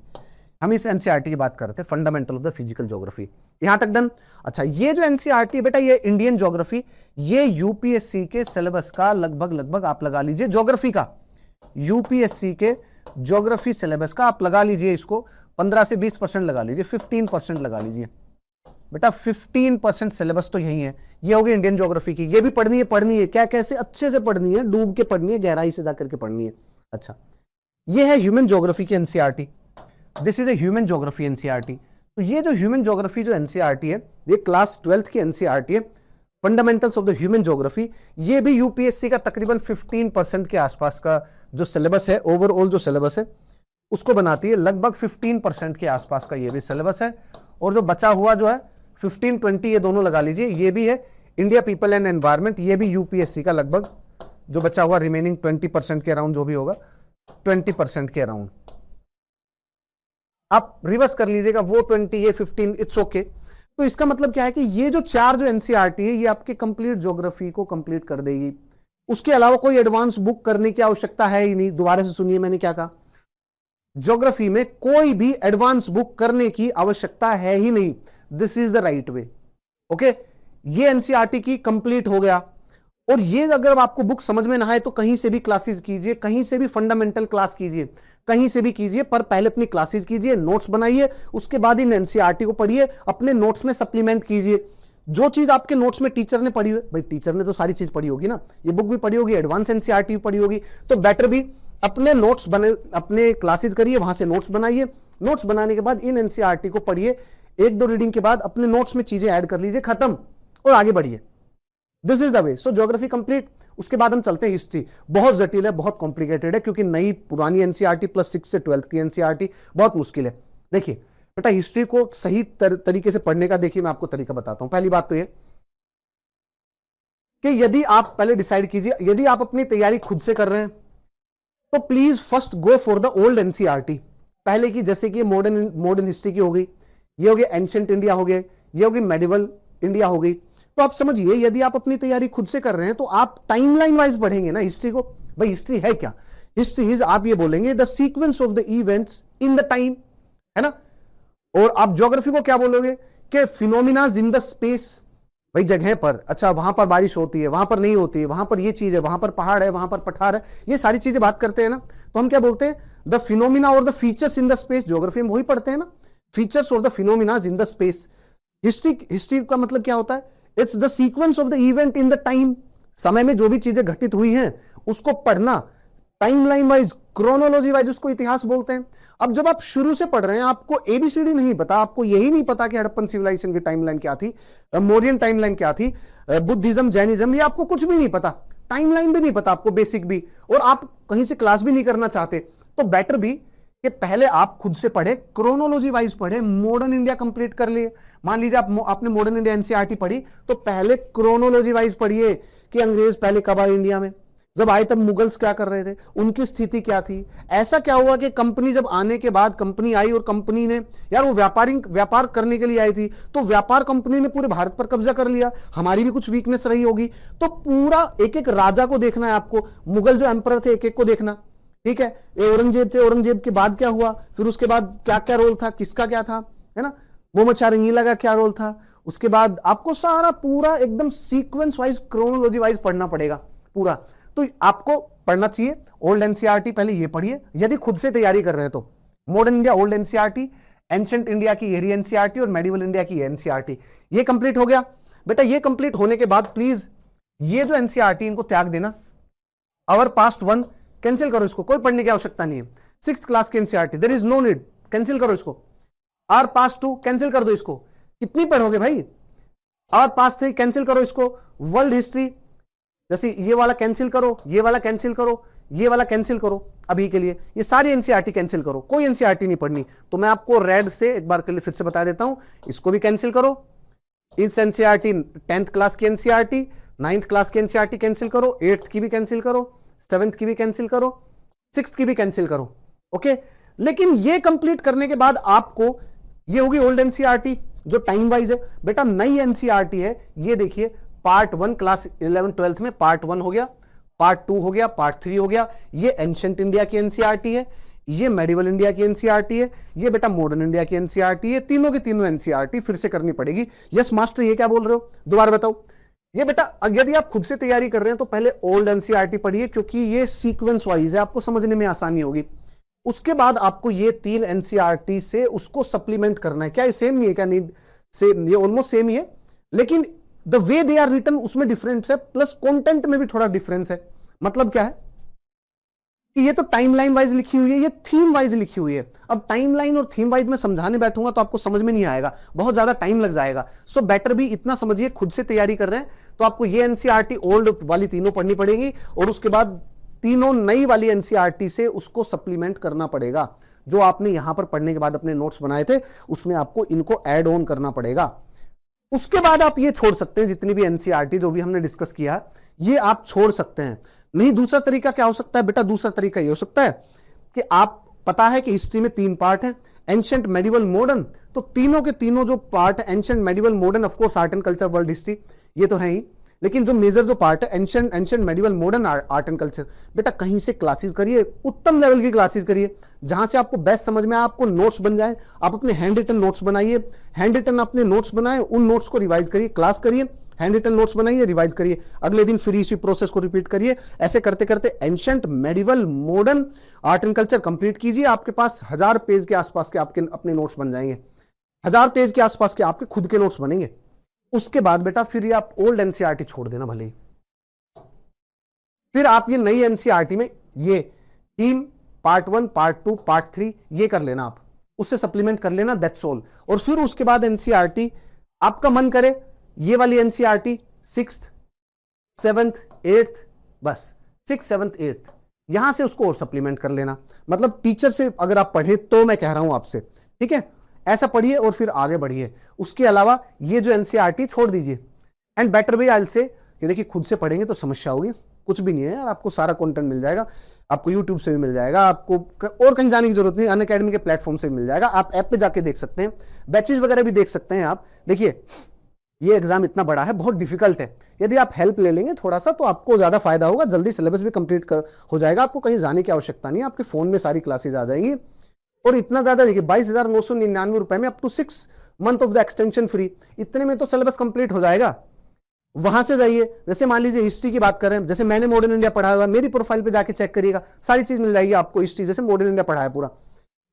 हम इस एनसीईआरटी की बात कर रहे थे, fundamental of the physical geography. यहां तक डन। अच्छा ये जो एनसीईआरटी है बेटा ये इंडियन ज्योग्राफी, ये यूपीएससी के सिलेबस का लगभग आप लगा लीजिए, ज्योग्राफी का यूपीएससी के ज्योग्राफी सिलेबस का आप लगा लीजिए, इसको 15 से 20% लगा लीजिए, 15% लगा लीजिए बेटा। 15% सिलेबस तो यही है। ये होगी इंडियन ज्योग्राफी की, ये भी पढ़नी है क्या, कैसे अच्छे से पढ़नी है, डूब के पढ़नी है, गहराई से जाकर के पढ़नी है। अच्छा ये है ह्यूमन ज्योग्राफी की NCERT. This is a human geography NCERT. तो ये जो ह्यूमन ज्योग्राफी जो एनसीईआरटी है ये क्लास 12th की एनसीईआरटी है। Fundamentals of the human geography, ये भी यूपीएससी का तकरीबन 15% के आसपास का जो सिलेबस है, ओवरऑल जो सिलेबस है उसको बनाती है। लगभग 15% के आसपास का ये भी सिलेबस है। और जो बचा हुआ जो है 15-20 ये दोनों लगा लीजिए, ये भी है इंडिया पीपल एंड एनवायरमेंट, ये भी यूपीएससी का लगभग जो बचा हुआ रिमेनिंग 20% के अराउंड जो भी होगा, 20% के अराउंड आप रिवर्स कर लीजिएगा, वो 20 ये 15, इट्स ओके। तो इसका मतलब क्या है कि ये जो 4 जो एनसीईआरटी है ये आपकी कंप्लीट ज्योग्राफी को कंप्लीट कर देगी। उसके अलावा कोई एडवांस बुक करने की आवश्यकता है ही नहीं। दोबारा से सुनिए मैंने क्या कहा, ज्योग्राफी में कोई भी एडवांस बुक करने की आवश्यकता है ही नहीं। This is the right way. Okay, ये एनसीईआरटी की कंप्लीट हो गया। और ये अगर आपको बुक समझ में ना आए तो कहीं से भी क्लासेस कीजिए, कहीं से भी फंडामेंटल क्लास कीजिए, कहीं से भी कीजिए, पर पहले अपनी क्लासेस कीजिए, नोट्स बनाइए, उसके बाद इन एनसीईआरटी को पढ़िए, अपने नोट्स में सप्लीमेंट कीजिए। जो चीज आपके नोट्स में टीचर ने पढ़ी है, भाई टीचर ने तो सारी चीज पढ़ी होगी ना, ये बुक भी पढ़ी होगी, एडवांस एनसीईआरटी भी पढ़ी होगी, तो बेटर भी अपने नोट्स बने, अपने क्लासेस करिए, वहां से नोट्स बनाइए। नोट्स बनाने के बाद इन एनसीईआरटी को पढ़िए, 1-2 रीडिंग के बाद अपने नोट्स में चीजें ऐड कर लीजिए, खत्म, और आगे बढ़िए। This is the way. So geography complete. उसके बाद हम चलते हैं हिस्ट्री। बहुत जटिल है, बहुत कॉम्प्लिकेटेड है, क्योंकि नई पुरानी एनसीईआरटी प्लस 6 से 12th की एनसीईआरटी बहुत मुश्किल है। देखिए बेटा, हिस्ट्री को सही तरीके से पढ़ने का देखिए मैं आपको तरीका बताता हूं। पहली बात तो ये कि यदि आप पहले डिसाइड कीजिए, यदि आप अपनी तैयारी खुद से कर रहे हैं तो please first go for the old NCERT पहले की, जैसे कि मॉडर्न हिस्ट्री की हो गई, ये हो गया एंशिएंट इंडिया हो गया, ये होगी मेडिवल इंडिया हो गई। तो आप समझिए, यदि आप अपनी तैयारी खुद से कर रहे हैं तो आप टाइमलाइन वाइज पढ़ेंगे ना हिस्ट्री को। भाई हिस्ट्री है क्या? हिस्ट्री इज, आप ये बोलेंगे, the sequence of the events in the time, है ना। और आप ज्योग्राफी को क्या बोलोगे कि फिनोमिनाज इन द स्पेस, भाई जगह पर, अच्छा वहां पर बारिश होती है, वहां पर नहीं होती है, वहां पर ये चीज है, वहां पर पहाड़ है, वहां पर पठार है, ये सारी चीजें बात करते हैं ना। तो हम क्या बोलते हैं, द फिनोमिना और the features in the space. Geography में वही पढ़ते हैं ना, फीचर्स और the phenomenas in the space. History का मतलब क्या होता है, it's the sequence of the event in the time. समय में जो भी चीजें घटित हुई हैं उसको पढ़ना, टाइमलाइन वाइज, क्रोनोलॉजी वाइज, उसको इतिहास बोलते हैं। अब जब आप शुरू से पढ़ रहे हैं, आपको एबीसीडी नहीं पता, आपको यही नहीं पता कि हड़प्पन सिविलाइजेशन की टाइमलाइन क्या थी, मौर्यन टाइमलाइन क्या थी, बुद्धिज्म, जैनिज्म, ये आपको कुछ भी नहीं पता, टाइमलाइन भी नहीं पता आपको, बेसिक भी, और आप कहीं से क्लास भी नहीं करना चाहते, तो बेटर भी कि पहले आप खुद से पढ़े, क्रोनोलॉजी वाइज पढ़े, मॉडर्न इंडिया कंप्लीट कर लिए। मान लीजिए आपने मॉडर्न इंडिया एनसीईआरटी पढ़ी, तो पहले क्रोनोलॉजी वाइज पढ़िए कि अंग्रेज पहले कब आए इंडिया में, जब आए तब मुगल्स क्या कर रहे थे, उनकी स्थिति क्या थी, ऐसा क्या हुआ कि कंपनी जब आने के बाद, कंपनी आई और कंपनी ने, यार वो व्यापार करने के लिए आई थी, तो व्यापार कंपनी ने पूरे भारत पर कब्जा कर लिया, हमारी भी कुछ वीकनेस रही होगी, तो पूरा एक एक राजा को देखना है आपको, मुगल जो एम्परर थे एक एक को देखना, ठीक है। ये औरंगजेब थे, औरंगजेब के बाद क्या हुआ, फिर उसके बाद क्या क्या रोल था, किसका क्या था, है ना, मोहम्मद शाह रंगीला का क्या रोल था, उसके बाद आपको सारा पूरा एकदम सीक्वेंस वाइज, क्रोनोलॉजी वाइज पढ़ना पड़ेगा पूरा। तो आपको पढ़ना चाहिए ओल्ड एनसीईआरटी, पहले ये पढ़िए यदि खुद से तैयारी कर रहे हैं तो। Modern India old NCERT, ancient India की ये एनसीईआरटी और मेडिवल इंडिया की एनसीईआरटी, ये कंप्लीट हो गया। बेटा ये कंप्लीट होने के बाद प्लीज ये जो एनसीईआरटी इनको त्याग देना। आवर पास्ट 1 कैंसिल करो, इसको कोई पढ़ने की आवश्यकता नहीं है। 6th क्लास की NCERT, there is no need, cancel करो इसको। आवर पास्ट 2 कैंसिल कर दो इसको, कितनी पढ़ोगे भाई। आवर पास्ट 3 कैंसिल करो इसको। वर्ल्ड हिस्ट्री, जैसे ये वाला कैंसिल करो, ये वाला कैंसिल करो, ये वाला कैंसिल करो, अभी के लिए ये सारी एनसीईआरटी कैंसिल करो, कोई एनसीईआरटी नहीं पढ़नी। तो मैं आपको रेड से एक बार के लिए फिर से बता देता हूं, इसको भी कैंसिल करो। इस एनसीईआरटी 10th क्लास की एनसीईआरटी, 9th क्लास की एनसीईआरटी कैंसिल करो, 8th की भी कैंसिल करो, 7th की भी कैंसिल करो, 6th की भी कैंसिल करो, ओके। लेकिन ये कंप्लीट करने के बाद आपको ये होगी ओल्ड एनसीईआरटी जो टाइम वाइज है। बेटा नई एनसीईआरटी है, ये देखिए पार्ट 1 क्लास 11 12th में पार्ट 1 हो गया, पार्ट 2 हो गया, पार्ट 3 हो गया। ये एंशिएंट इंडिया की एनसीईआरटी है, ये मेडिवल इंडिया की एनसीईआरटी है, ये बेटा मॉडर्न इंडिया की एनसीईआरटी है। तीनों की तीनों एनसीईआरटी फिर से करनी पड़ेगी। यस मास्टर, ये क्या बोल रहे हो, दोबारा बताओ। ये बेटा यदि आप खुद से तैयारी कर रहे हैं तो पहले ओल्ड एनसीईआरटी पढ़िए, क्योंकि ये सीक्वेंस वाइज है, आपको समझने में आसानी होगी। उसके बाद आपको ये 3 एनसीईआरटी से उसको सप्लीमेंट करना है। क्या ये सेम नहीं है क्या? नीड सेम, ये ऑलमोस्ट सेम ही है, लेकिन the way they are written उसमें डिफरेंस है, प्लस कंटेंट में भी थोड़ा डिफरेंस है। मतलब क्या है, कि ये तो टाइमलाइन वाइज लिखी हुई है, ये थीम वाइज लिखी हुई है। अब टाइमलाइन और थीम वाइज में समझाने बैठूंगा तो आपको समझ में नहीं आएगा, बहुत ज्यादा टाइम लग जाएगा। सो बेटर भी इतना समझिए, खुद से तैयारी कर रहे हैं तो आपको ये एनसीईआरटी ओल्ड वाली तीनों पढ़नी पड़ेगी और उसके बाद तीनों नई वाली एनसीईआरटी से उसको सप्लीमेंट करना पड़ेगा। जो आपने यहां पर पढ़ने के बाद अपने नोट्स बनाए थे उसमें आपको इनको ऐड ऑन करना पड़ेगा। उसके बाद आप ये छोड़ सकते हैं, जितनी भी एनसीईआरटी जो भी हमने डिस्कस किया ये आप छोड़ सकते हैं। नहीं, दूसरा तरीका क्या हो सकता है बेटा? दूसरा तरीका ये हो सकता है कि आप, पता है कि हिस्ट्री में 3 पार्ट है, एंशिएंट, मेडिवल, मॉडर्न, तो तीनों के तीनों जो पार्ट है, ancient, medieval, modern, of course art and culture, world history, ये तो है ही, लेकिन जो मेजर जो पार्ट है ancient, medieval, modern, art and culture, बेटा कहीं से क्लासेस करिए, उत्तम लेवल की क्लासेस करिए, जहां से आपको बेस्ट समझ में आए, आपको नोट्स बन जाए। आप अपने हैंड रिटन नोट्स बनाइए, हैंड रिटन अपने नोट्स बनाए, उन नोट्स को रिवाइज करिए, क्लास करिए, हैंड रिटन नोट्स बनाइए, रिवाइज करिए, अगले दिन फिर इसी प्रोसेस को रिपीट करिए। ऐसे करते करते ancient, medieval, modern, art and culture complete कीजिए। आपके पास 1000 पेज के आसपास के आपके अपने नोट्स बन जाएंगे, 1000 पेज के आसपास के आपके खुद के नोट्स बनेंगे। उसके बाद बेटा फिर ये आप ओल्ड एनसीईआरटी छोड़ देना भले ही, फिर आप ये नई एनसीईआरटी में ये थीम पार्ट 1, पार्ट 2, पार्ट 3 ये कर लेना, आप उससे सप्लीमेंट कर लेना, दैट्स ऑल। और फिर उसके बाद एनसीईआरटी आपका मन करे ये वाली एनसीईआरटी 6th, 7th, 8th, बस 6th, 7th, 8th यहां से उसको और सप्लीमेंट कर लेना। मतलब टीचर से अगर आप पढ़े तो मैं कह रहा हूं आपसे, ठीक है, ऐसा पढ़िए और फिर आगे बढ़िए। उसके अलावा ये जो एनसीईआरटी छोड़ दीजिए। एंड बेटर भी आई से कि देखिए खुद से पढ़ेंगे तो समस्या होगी, कुछ भी नहीं है यार, आपको सारा कंटेंट मिल जाएगा, आपको यूट्यूब से भी मिल जाएगा, आपको और कहीं जाने की जरूरत नहीं, अनअकैडमी के प्लेटफॉर्म से भी मिल जाएगा। आप ऐप पे जाके देख सकते हैं, बैचेस वगैरह भी देख सकते हैं आप। देखिए ये एग्जाम इतना बड़ा है, बहुत डिफिकल्ट है, यदि आप हेल्प ले लेंगे थोड़ा सा तो आपको ज्यादा फायदा होगा, जल्दी सिलेबस भी कंप्लीट हो जाएगा, आपको कहीं जाने की आवश्यकता नहीं है, आपके फोन में सारी क्लासेज आ जाएंगी। और इतना ज्यादा देखिए 22,999 रुपए में up to 6 month of the extension free, इतने में तो सिलेबस कंप्लीट हो जाएगा। वहां से जाइए, जैसे मान लीजिए हिस्ट्री की बात करें, जैसे मैंने मॉडर्न इंडिया पढ़ा हुआ, मेरी प्रोफाइल पे जाके चेक करिएगा, सारी चीज मिल जाएगी आपको हिस्ट्री, जैसे मॉडर्न इंडिया पढ़ा है पूरा।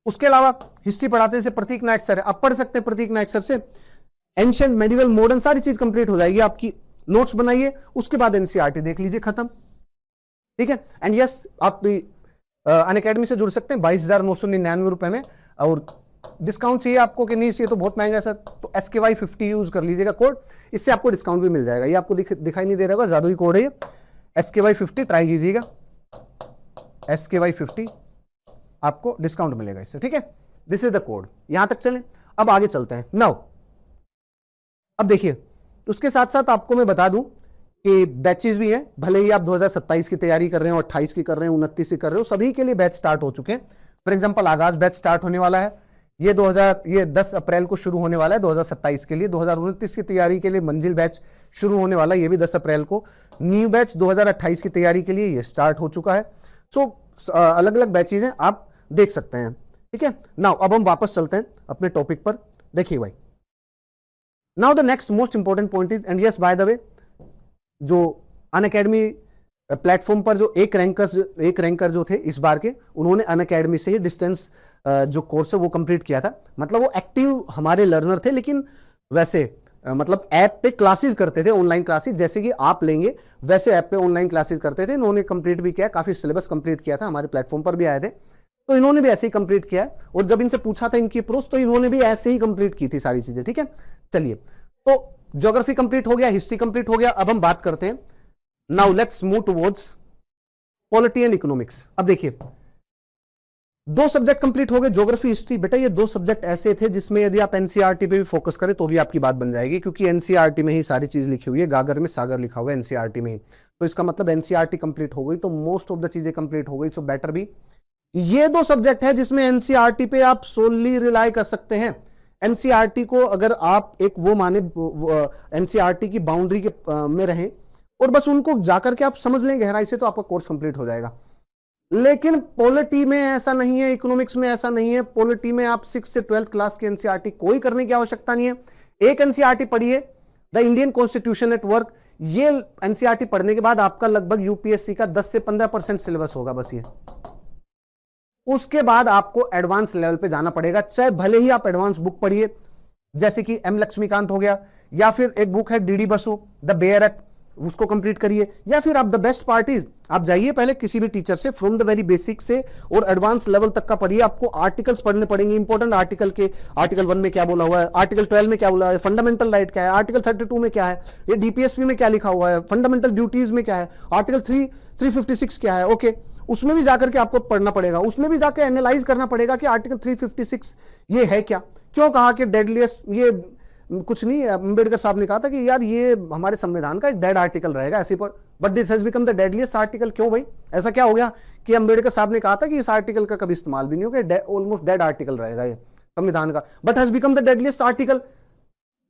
उसके अलावा हिस्ट्री पढ़ाते जैसे प्रतीक नायक सर है, आप पढ़ सकते हैं प्रतीक नायक सर से, एंशिएंट, मेडिवल, मॉडर्न सारी चीज कंप्लीट हो जाएगी आपकी। नोट्स बनाइए, उसके बाद एनसीईआरटी देख लीजिए, खत्म, ठीक है। एंड यस आप भी अनअकैडमी से जुड़ सकते हैं 22,999 रुपए में, और डिस्काउंट चाहिए आपको कि नहीं चाहिए तो बहुत महंगा है सर, तो SKY50 यूज कर लीजिएगा कोड, इससे आपको डिस्काउंट भी मिल जाएगा। ये आपको दिखाई नहीं दे रहा होगा, जादुई कोड है ये, SKY50 ट्राई कीजिएगा, SKY50 आपको डिस्काउंट मिलेगा इससे, ठीक है। This is the code. यहां तक चलें, अब आगे चलते हैं। नाउ अब देखिए, उसके साथ साथ आपको मैं बता दूं कि बैचेस भी हैं, भले ही आप 2027 की तैयारी कर रहे हो, 28 की कर रहे हो, 29 की कर रहे हो, सभी के लिए बैच स्टार्ट हो चुके हैं। फॉर एग्जांपल आगाज बैच स्टार्ट होने वाला है, ये 10 अप्रैल को शुरू होने वाला है 2027 के लिए। 2029 की तैयारी के लिए मंजिल बैच शुरू होने वाला है, ये भी 10 अप्रैल को। न्यू बैच 2028 की तैयारी के लिए ये स्टार्ट हो चुका है। सो अलग अलग बैचेज हैं, आप देख सकते हैं, ठीक है। नाउ अब हम वापस चलते हैं अपने टॉपिक पर। देखिए भाई, now the next most important point is, and yes by the way, जो अनअकैडमी प्लेटफॉर्म पर जो एक रैंकर जो थे इस बार के, उन्होंने अनअकैडमी से ही डिस्टेंस जो कोर्स है वो कंप्लीट किया था। मतलब वो एक्टिव हमारे लर्नर थे, लेकिन वैसे मतलब ऐप पे क्लासेस करते थे, ऑनलाइन क्लासेस, जैसे कि आप लेंगे वैसे ऐप पे ऑनलाइन क्लासेस करते थे। इन्होंने कंप्लीट भी किया, काफी सिलेबस कंप्लीट किया था, हमारे प्लेटफॉर्म पर भी आए थे, तो इन्होंने भी ऐसे ही कंप्लीट किया। और जब इनसे पूछा था इनकी अप्रोच, तो इन्होंने भी ऐसे ही कंप्लीट की थी सारी चीजें, ठीक है। चलिए, तो ज्योग्राफी कंप्लीट हो गया, हिस्ट्री कंप्लीट हो गया, अब हम बात करते हैं, now let's move towards polity and economics. अब देखिए, 2 सब्जेक्ट कंप्लीट हो गए, ज्योग्राफी, हिस्ट्री। बेटा ये 2 सब्जेक्ट ऐसे थे जिसमें यदि आप एनसीईआरटी पे भी फोकस करें तो भी आपकी बात बन जाएगी, क्योंकि एनसीईआरटी में ही सारी चीज लिखी हुई है, गागर में सागर लिखा हुआ है एनसीईआरटी में ही। तो इसका मतलब एनसीईआरटी कंप्लीट हो गई तो मोस्ट ऑफ द चीजें कंप्लीट हो गई। सो बेटर भी ये 2 सब्जेक्ट है जिसमें एनसीईआरटी पे आप सोली रिलाई कर सकते हैं। एनसीईआरटी को अगर आप एक वो माने, एनसीईआरटी की बाउंड्री के में रहें और बस उनको जाकर के आप समझ लें गहराई से, तो आपका कोर्स कंप्लीट हो जाएगा। लेकिन पॉलिटी में ऐसा नहीं है, इकोनॉमिक्स में ऐसा नहीं है। पॉलिटी में आप 6th से 12th क्लास की एनसीईआरटी कोई करने की आवश्यकता नहीं है। एक एनसीईआरटी पढ़िए, the Indian constitution at work. ये एनसीईआरटी पढ़ने के बाद आपका लगभग यूपीएससी का 10 से 15% सिलेबस होगा बस ये। उसके बाद आपको एडवांस लेवल पे जाना पड़ेगा, चाहे भले ही आप एडवांस बुक पढ़िए, जैसे कि एम लक्ष्मीकांत हो गया, या फिर एक बुक है DD Basu, the bare act, उसको कंप्लीट करिए, या फिर आप द बेस्ट पार्ट इज आप जाइए पहले किसी भी टीचर से फ्रॉम द वेरी बेसिक से और एडवांस लेवल तक का पढ़िए। आपको आर्टिकल्स पढ़ने पड़ेंगे, इंपॉर्टेंट आर्टिकल के, आर्टिकल 1 में क्या बोला हुआ है, आर्टिकल 12 में क्या बोला है, फंडामेंटल राइट क्या है, आर्टिकल 32 में क्या है, ये डीपीएसपी में क्या लिखा हुआ है, फंडामेंटल ड्यूटीज में क्या है, आर्टिकल 356 क्या है। ओके, उसमें भी जाकर के आपको पढ़ना पड़ेगा, उसमें भी जाकर एनालाइज करना पड़ेगा कि आर्टिकल 356 ये है क्या, क्यों कहा कि डेडलिएस्ट, ये कुछ नहीं, अंबेडकर साहब ने कहा था कि यार ये हमारे संविधान का एक डेड आर्टिकल रहेगा ऐसे पर, but this has become the deadliest article. क्यों भाई, ऐसा क्या हो गया कि अंबेडकर साहब ने कहा था कि इस आर्टिकल का कभी इस्तेमाल भी नहीं होगा, ऑलमोस्ट डेड आर्टिकल रहेगा ये संविधान का, but has become the deadliest article.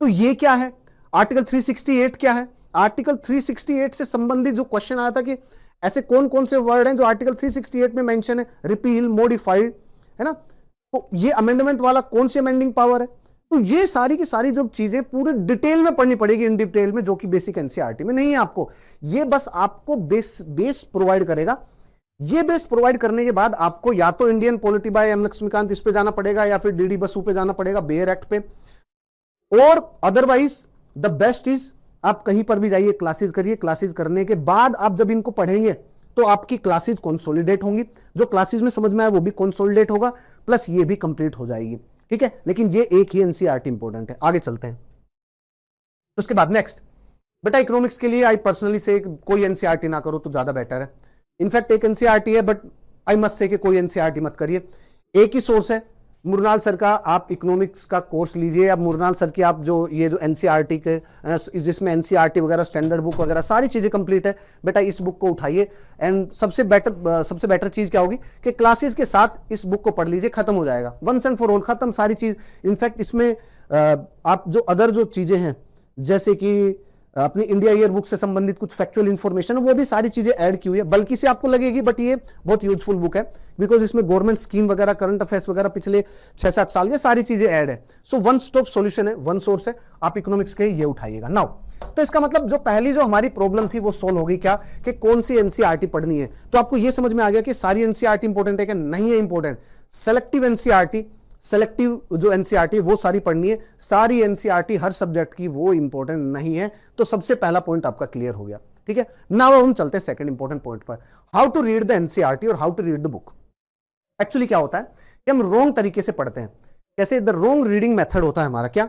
तो ये क्या है, आर्टिकल 368 क्या है, आर्टिकल 368 से संबंधित जो क्वेश्चन आया था कि ऐसे कौन कौन से वर्ड हैं जो आर्टिकल 368 में मेंशन है, रिपील, मॉडिफाइड, है ना, तो ये अमेंडमेंट वाला कौन सी अमेंडिंग पावर है। तो ये सारी की सारी जो चीजें पूरे डिटेल में पढ़नी पड़ेगी, इन डिटेल में, जो कि बेसिक एनसीईआरटी में नहीं है आपको। ये बस आपको बेस प्रोवाइड करेगा। ये बेस प्रोवाइड करने के बाद आपको या तो Indian polity by M Laxmikanth इस पे जाना पड़ेगा, या फिर डीडी बसु पे जाना पड़ेगा, बेयर एक्ट पे, और अदरवाइज द बेस्ट इज आप कहीं पर भी जाइए, क्लासेस करिए। क्लासेस करने के बाद आप जब इनको पढ़ेंगे तो आपकी क्लासेस कंसोलिडेट होंगी, जो क्लासेस में समझ में आए वो भी कंसोलिडेट होगा, प्लस ये भी कंप्लीट हो जाएगी, ठीक है। लेकिन ये एक ही एनसीईआरटी इंपॉर्टेंट है। आगे चलते हैं, उसके बाद नेक्स्ट, बेटा इकोनॉमिक्स के लिए आई पर्सनली से कोई एनसीईआरटी ना करो तो ज्यादा बेटर है। इनफैक्ट एक एनसीईआरटी है, बट आई मस्ट से कि कोई एनसीईआरटी मत करिए। एक ही सोर्स है मुरनाल सर का, आप इकोनॉमिक्स का कोर्स लीजिए। अब मुरनाल सर की आप जो ये जो एनसीईआरटी के जिसमें एनसीईआरटी वगैरह, स्टैंडर्ड बुक वगैरह सारी चीजें कंप्लीट है, बेटा इस बुक को उठाइए। एंड सबसे बेटर चीज क्या होगी कि क्लासेस के साथ इस बुक को पढ़ लीजिए, खत्म हो जाएगा, वंस एंड फॉर ऑल, खत्म सारी चीज। इनफैक्ट इसमें आप जो अदर जो चीजें हैं, जैसे कि अपनी इंडिया ईयर बुक से संबंधित कुछ फैक्चुअल इंफॉर्मेशन, वो भी सारी चीजें ऐड की हुई है, बल्कि से आपको लगेगी, बट ये बहुत यूजफुल बुक है, बिकॉज इसमें गवर्नमेंट स्कीम वगैरह, करंट अफेयर्स वगैरह पिछले 6-7 साल, ये सारी चीजें ऐड है। सो वन स्टॉप सॉल्यूशन है, वन सोर्स है, आप इकोनॉमिक्स के ये उठाइएगा। नाउ तो इसका मतलब जो पहली जो हमारी प्रॉब्लम थी वो सोल्व हो गई, क्या कि कौन सी एनसीईआरटी पढ़नी है। तो आपको ये समझ में आ गया कि सारी एनसीईआरटी इंपॉर्टेंट है कि नहीं है इंपॉर्टेंट। सेलेक्टिव एनसीईआरटी, सेलेक्टिव जो एनसीईआरटी वो सारी पढ़नी है, सारी एनसीईआरटी हर सब्जेक्ट की वो इंपॉर्टेंट नहीं है। तो सबसे पहला पॉइंट आपका क्लियर हो गया, ठीक है। नाउ हम चलते हैं सेकंड इंपॉर्टेंट पॉइंट पर, how to read the NCERT और how to read the book. Actually क्या होता है कि हम रॉन्ग तरीके से पढ़ते हैं। कैसे, द रॉन्ग रीडिंग मेथड होता है हमारा। क्या,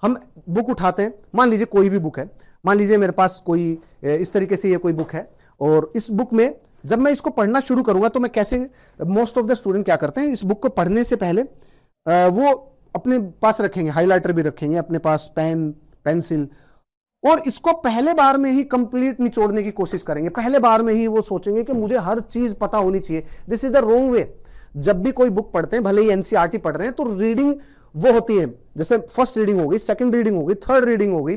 हम बुक उठाते हैं, मान लीजिए कोई भी बुक है, मान लीजिए मेरे पास कोई इस तरीके से ये कोई बुक है, और इस बुक में जब मैं इसको पढ़ना शुरू करूंगा तो मैं कैसे, मोस्ट ऑफ द स्टूडेंट क्या करते हैं, इस बुक को पढ़ने से पहले वो अपने पास रखेंगे, हाइलाइटर भी रखेंगे अपने पास, पेन, पेंसिल, और इसको पहले बार में ही कंप्लीट निचोड़ने की कोशिश करेंगे। पहले बार में ही वो सोचेंगे कि मुझे हर चीज पता होनी चाहिए। This is the wrong way. जब भी कोई बुक पढ़ते हैं, भले ही एनसीईआरटी पढ़ रहे हैं, तो रीडिंग वो होती है, जैसे फर्स्ट रीडिंग हो गई, सेकंड रीडिंग हो गई, थर्ड रीडिंग हो गई।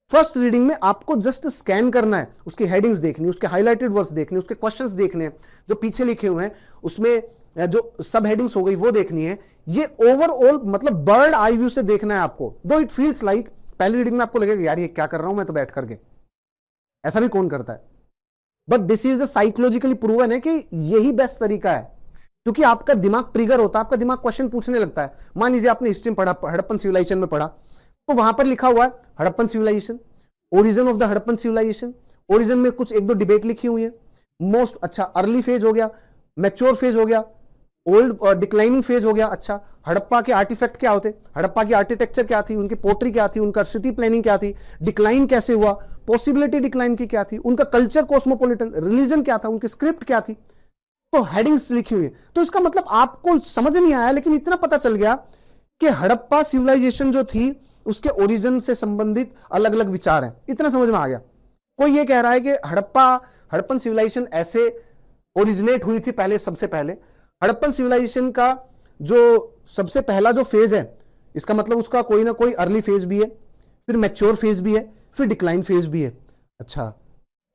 फर्स्ट रीडिंग में आपको जस्ट स्कैन करना है, उसकी हेडिंग्स देखनी, उसके हाईलाइटेड वर्ड्स देखने, उसके क्वेश्चंस देखने हैं जो पीछे लिखे हुए हैं, उसमें जो सब हेडिंग्स हो गई वो देखनी है। ये ओवरऑल मतलब बर्ड आई व्यू से देखना है आपको। दो इट फील्स लाइक पहली रीडिंग में आपको लगेगा यार ये क्या कर रहा हूं मैं तो बैठ करके, ऐसा भी कौन करता है, but this is the psychologically proven है कि यही बेस्ट तरीका है, क्योंकि आपका दिमाग ट्रिगर होता है, आपका दिमाग क्वेश्चन पूछने लगता है। मान लीजिए आपने हिस्ट्री में पढ़ा, हड़प्पन सिविलाइजेशन में पढ़ा, तो वहां पर लिखा हुआ है Harappan civilisation, origin of the Harappan civilisation. Origin में कुछ एक दो डिबेट लिखी हुई है, मोस्ट अच्छा अर्ली फेज हो गया, मैच्योर फेज हो गया, ओल्ड और डिक्लाइनिंग फेज हो गया। अच्छा, हड़प्पा के आर्टिफैक्ट क्या होते, हड़प्पा की आर्किटेक्चर क्या थी, उनकी पोट्री क्या थी, उनका सिटी प्लानिंग क्या थी, डिक्लाइन कैसे हुआ, पॉसिबिलिटी डिक्लाइन की क्या थी, उनका कल्चर कॉस्मोपॉलिटन, रिलीजन क्या था, उनकी स्क्रिप्ट क्या थी, तो हेडिंग्स लिखी हुई है। तो इसका मतलब आपको समझ नहीं आया, लेकिन इतना पता चल गया कि हड़प्पा सिविलाइजेशन जो थी उसके ओरिजिन से संबंधित अलग अलग विचार हैं, इतना समझ में आ गया। कोई ये कह रहा है कि हड़प्पन सिविलाइजेशन ऐसे ओरिजिनेट हुई थी पहले, सबसे पहले हड़प्पन सिविलाइजेशन का जो सबसे पहला जो फेज है, इसका मतलब उसका कोई ना कोई अर्ली फेज भी है, फिर मैच्योर फेज भी है, फिर डिक्लाइन फेज भी है। अच्छा,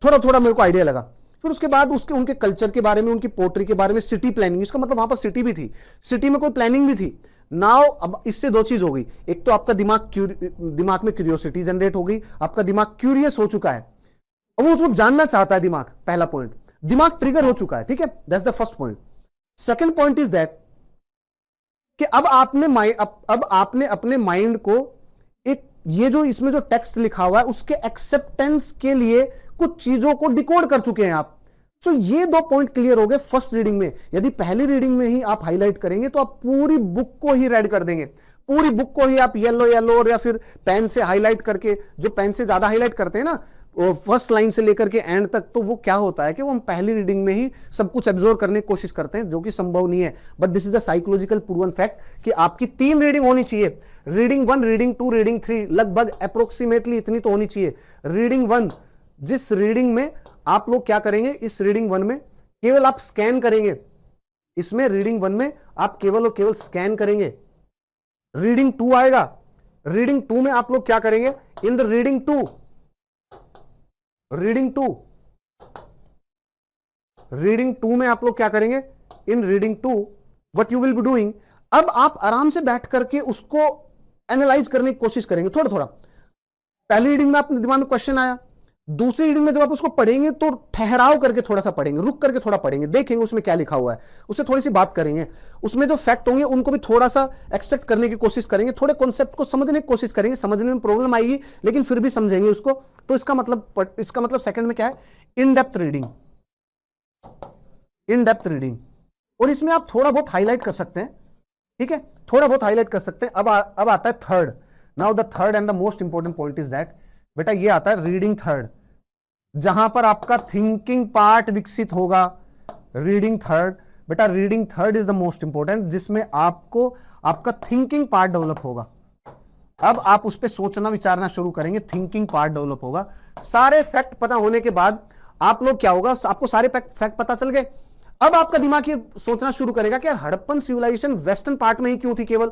थोड़ा थोड़ा मेरे को आइडिया लगा। फिर उसके बाद उसके उनके कल्चर के बारे में, उनकी पोट्री के बारे में, सिटी प्लानिंग, इसका मतलब वहां पर सिटी भी थी, सिटी में कोई प्लानिंग भी थी। नाउ अब इससे दो चीज हो गई, एक तो आपका दिमाग में क्यूरियोसिटी जनरेट हो गई, आपका दिमाग क्यूरियस हो चुका है, अब वो उसको जानना चाहता है दिमाग। पहला पॉइंट, दिमाग ट्रिगर हो चुका है, ठीक है, that's the first point. Second point is that कि अब आपने अपने माइंड को एक ये जो इसमें जो टेक्स्ट लिखा हुआ है उसके एक्सेप्टेंस के लिए कुछ चीजों को डिकोड कर चुके हैं आप। सो ये 2 पॉइंट क्लियर हो गए फर्स्ट रीडिंग में। यदि पहली रीडिंग में ही आप हाईलाइट करेंगे तो आप पूरी बुक को ही रेड कर देंगे, पूरी बुक को ही आप येलो येलो और या फिर पेन से हाईलाइट करके, जो पेन से ज्यादा हाईलाइट करते हैं ना फर्स्ट लाइन से लेकर के एंड तक, तो वो क्या होता है कि वो हम पहली रीडिंग में ही सब कुछ एब्जॉर्ब करने की कोशिश करते हैं, जो कि संभव नहीं है। But this is the psychological proven fact कि आपकी 3 रीडिंग होनी चाहिए। रीडिंग 1, रीडिंग 2, रीडिंग 3, लगभग अप्रोक्सीमेटली इतनी तो होनी चाहिए। रीडिंग 1, जिस रीडिंग में आप लोग क्या करेंगे, इस रीडिंग 1 में केवल आप स्कैन करेंगे, इसमें रीडिंग 1 में आप केवल और केवल स्कैन करेंगे। रीडिंग 2 आएगा, रीडिंग 2 में आप लोग क्या करेंगे, इन द रीडिंग 2 में आप लोग क्या करेंगे, इन reading 2 what you will be doing, अब आप आराम से बैठ करके उसको एनालाइज करने की कोशिश करेंगे थोड़ा थोड़ा। पहली रीडिंग में आपके दिमाग में क्वेश्चन आया, दूसरी रीडिंग में जब आप उसको पढ़ेंगे तो ठहराव करके थोड़ा सा पढ़ेंगे, रुक करके थोड़ा पढ़ेंगे, देखेंगे उसमें क्या लिखा हुआ है, उससे थोड़ी सी बात करेंगे, उसमें जो फैक्ट होंगे उनको भी थोड़ा सा एक्सेप्ट करने की कोशिश करेंगे, थोड़े कॉन्सेप्ट को समझने की कोशिश करेंगे। समझने में प्रॉब्लम आएगी लेकिन फिर भी समझेंगे उसको। तो इसका मतलब सेकंड में क्या है, in depth reading, in depth reading. और इसमें आप थोड़ा बहुत हाईलाइट कर सकते हैं, ठीक है, थोड़ा बहुत हाईलाइट कर सकते हैं। अब आता है third. Now the third and the most important point is that, बेटा ये आता है रीडिंग थर्ड, जहां पर आपका थिंकिंग पार्ट विकसित होगा। रीडिंग थर्ड, बेटा reading third is the most important, जिसमें आपको आपका थिंकिंग पार्ट डेवलप होगा। अब आप उस पर सोचना विचारना शुरू करेंगे, थिंकिंग पार्ट डेवलप होगा। सारे फैक्ट पता होने के बाद आप लोग क्या होगा, आपको सारे फैक्ट पता चल गए। अब आपका दिमाग ये सोचना शुरू करेगा कि यार हड़प्पन सिविलाइजेशन वेस्टर्न पार्ट में ही क्यों थी केवल,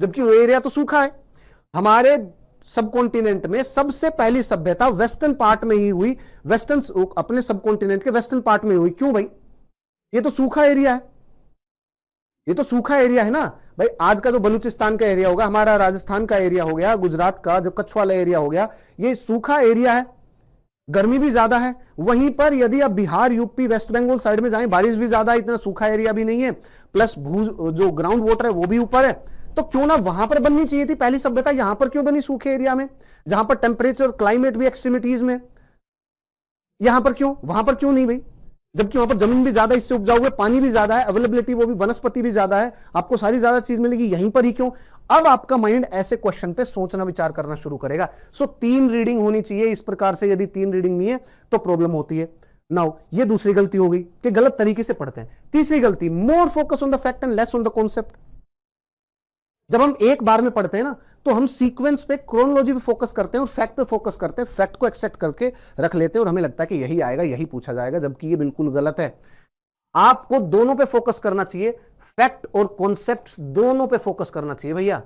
जबकि वो एरिया तो सूखा है। हमारे सब कॉन्टिनेंट में सबसे पहली सभ्यता वेस्टर्न पार्ट में ही हुई, वेस्टर्न अपने सब कॉन्टिनेंट के वेस्टर्न पार्ट में हुई। क्यों भाई, ये तो सूखा एरिया है, ये तो सूखा एरिया है ना भाई। आज का जो बलूचिस्तान का एरिया होगा, हमारा राजस्थान का एरिया हो गया, गुजरात का जो कच्छ वाला एरिया हो गया, ये सूखा एरिया है, गर्मी भी ज्यादा है। वहीं पर यदि आप Bihar, UP, West Bengal side में जाएं, बारिश भी ज्यादा है, इतना सूखा एरिया भी नहीं है, प्लस जो ग्राउंड वाटर है वो भी ऊपर है। तो क्यों ना वहां पर बननी चाहिए थी पहली सभ्यता, यहां पर क्यों बनी सूखे एरिया में, जहां पर टेम्परेचर क्लाइमेट भी एक्सट्रीमिटीज में, यहां पर क्यों, वहां पर क्यों नहीं भाई, जबकि वहां पर जमीन भी ज्यादा, इससे उपजाऊ है, पानी भी ज्यादा है, अवेलेबिलिटी वो भी, वनस्पति भी ज्यादा है, आपको सारी ज्यादा चीज मिलेगी, यहीं पर ही क्यों। अब आपका माइंड ऐसे क्वेश्चन पे सोचना विचार करना शुरू करेगा। सो 3 रीडिंग होनी चाहिए इस प्रकार से, यदि 3 रीडिंग नहीं है तो प्रॉब्लम होती है। नाउ ये दूसरी गलती हो गई कि गलत तरीके से पढ़ते हैं। तीसरी गलती, more focus on the fact and less on the concept. जब हम एक बार में पढ़ते हैं ना तो हम सीक्वेंस पे, क्रोनोलॉजी पे फोकस करते हैं और फैक्ट पे फोकस करते हैं, फैक्ट को एक्सेप्ट करके रख लेते हैं और हमें लगता है कि यही आएगा, यही पूछा जाएगा, जबकि ये बिल्कुल गलत है। आपको दोनों पे फोकस करना चाहिए, फैक्ट और कॉन्सेप्ट दोनों पे फोकस करना चाहिए भैया,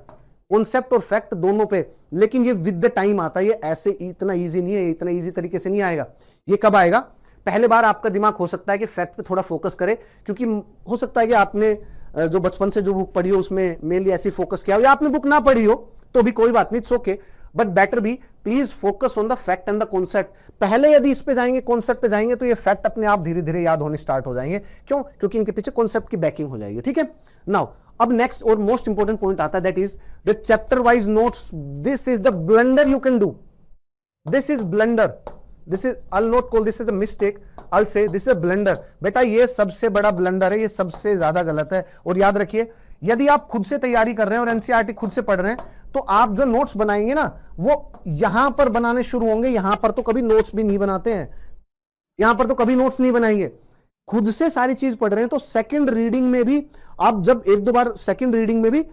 कॉन्सेप्ट और फैक्ट दोनों पे। लेकिन ये विद द टाइम आता है, ये ऐसे इतना ईजी नहीं है, इतना ईजी तरीके से नहीं आएगा। ये कब आएगा, पहले बार आपका दिमाग हो सकता है कि फैक्ट पे थोड़ा फोकस करे, क्योंकि हो सकता है कि आपने जो बचपन से जो बुक पढ़ी हो उसमें मेनली ऐसी फोकस किया हो, या आपने बुक ना पढ़ी हो तो भी कोई बात नहीं, it's okay, but better be please focus on the fact and the concept. पहले यदि इस पे जाएंगे, कॉन्सेप्ट पे जाएंगे, तो ये फैक्ट अपने आप धीरे धीरे याद होने स्टार्ट हो जाएंगे। क्यों, क्योंकि इनके पीछे कॉन्सेप्ट की बैकिंग हो जाएगी। ठीक है, नाउ अब नेक्स्ट और मोस्ट इंपॉर्टेंट पॉइंट आता है, that is the chapter wise notes. This is the blunder you can do, this is blunder, this is, I'll not call this as a mistake, I'll say this is a blunder। बेटा ये सबसे बड़ा blunder है, ये सबसे ज्यादा गलत है। और याद रखिए, यदि आप खुद से तैयारी कर रहे हैं और एनसीईआरटी खुद से पढ़ रहे हैं, तो आप जो नोट्स बनाएंगे ना वो यहां पर बनाने शुरू होंगे। यहां पर तो कभी नोट्स भी नहीं बनाते हैं, यहां पर तो कभी नोट्स नहीं बनाएंगे, खुद से सारी चीज पढ़ रहे हैं। तो सेकंड रीडिंग में भी आप जब 1-2 बार, सेकंड रीडिंग में भी,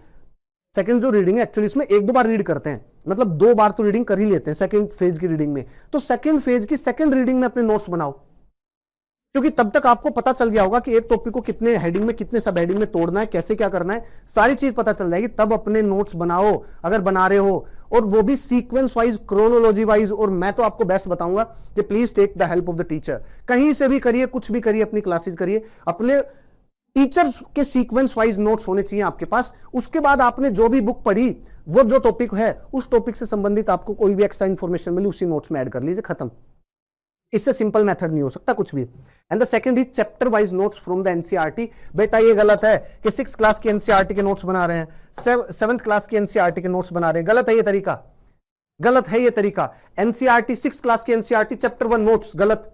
सेकंड जो रीडिंग है एक्चुअली इसमें 1-2 बार रीड करते हैं, मतलब 2 बार तो रीडिंग कर ही लेते हैं सेकंड फेज की रीडिंग में। तो सेकंड फेज की सेकंड रीडिंग में अपने नोट्स बनाओ, क्योंकि तब तक आपको पता चल गया होगा कि एक टॉपिक को कितने हेडिंग में, कितने सब हेडिंग में तोड़ना है, कैसे क्या करना है, सारी चीज पता चल जाएगी। तब अपने नोट्स बनाओ अगर बना रहे हो, और वो भी सीक्वेंस वाइज, क्रोनोलॉजी वाइज। और मैं तो आपको बेस्ट बताऊंगा कि please take the help of the teacher, कहीं से भी करिए, कुछ भी करिए, अपनी क्लासेस करिए, अपने टीचर्स के सीक्वेंस वाइज नोट्स होने चाहिए आपके पास। उसके बाद आपने जो भी बुक पढ़ी, वो जो टॉपिक है उस टॉपिक से संबंधित आपको कोई भी एक्स्ट्रा इंफॉर्मेशन मिली, उसी नोट्स में ऐड कर लीजिए, खत्म। इससे सिंपल मेथड नहीं हो सकता कुछ भी। And the second is chapter wise notes from the NCERT. बेटा ये गलत है कि 6th क्लास के एनसीईआरटी के नोट्स बना रहे हैं, 7th क्लास के एनसीईआरटी के नोट्स बना रहे हैं, गलत है ये तरीका। गलत है ये तरीका। एनसीईआरटी 6th क्लास की एनसीईआरटी चैप्टर 1 नोट्स गलत,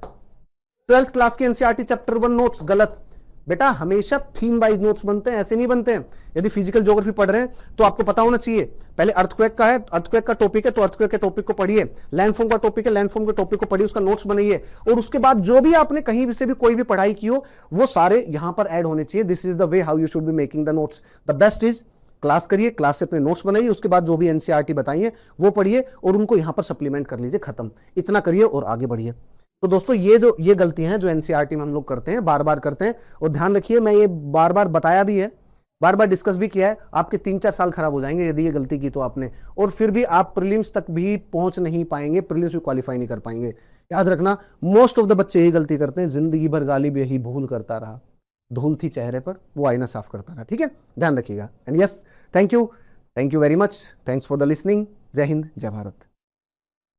12th क्लास की एनसीईआरटी चैप्टर 1 नोट्स गलत। बेटा हमेशा थीम वाइज नोट्स बनते हैं, ऐसे नहीं बनते हैं। यदि फिजिकल ज्योग्राफी पढ़ रहे हैं तो आपको पता होना चाहिए पहले अर्थक्वेक का है, अर्थक्वेक का टॉपिक है तो अर्थक्वेक के टॉपिक को पढ़िए, लैंडफॉर्म का टॉपिक है, लैंडफॉर्म के टॉपिक को पढ़िए, उसका नोट्स बनाइए, और उसके बाद जो भी आपने कहीं भी से भी कोई भी पढ़ाई की हो वो सारे यहां पर ऐड होने चाहिए। This is the way how you should be making the notes. The best is class करिए, क्लास से अपने नोट्स बनाइए, उसके बाद जो भी एनसीईआरटी बताइए वो पढ़िए और उनको यहां पर सप्लीमेंट कर लीजिए, खत्म। इतना करिए और आगे बढ़िए। तो दोस्तों ये गलतियां हैं जो एनसीईआरटी में हम लोग करते हैं, बार बार करते हैं। और ध्यान रखिए, मैं ये बार बार बताया भी है, बार बार डिस्कस भी किया है, आपके 3-4 साल खराब हो जाएंगे यदि ये गलती की तो आपने, और फिर भी आप प्रीलिम्स तक भी पहुंच नहीं पाएंगे, प्रीलिम्स भी क्वालिफाई नहीं कर पाएंगे। याद रखना, मोस्ट ऑफ द बच्चे यही गलती करते हैं, जिंदगी भर गालिब यही भूल करता रहा, धूल थी चेहरे पर वो आईना साफ करता रहा। ठीक है, ध्यान रखिएगा। And yes, thank you very much, thanks for the listening. जय हिंद, जय भारत।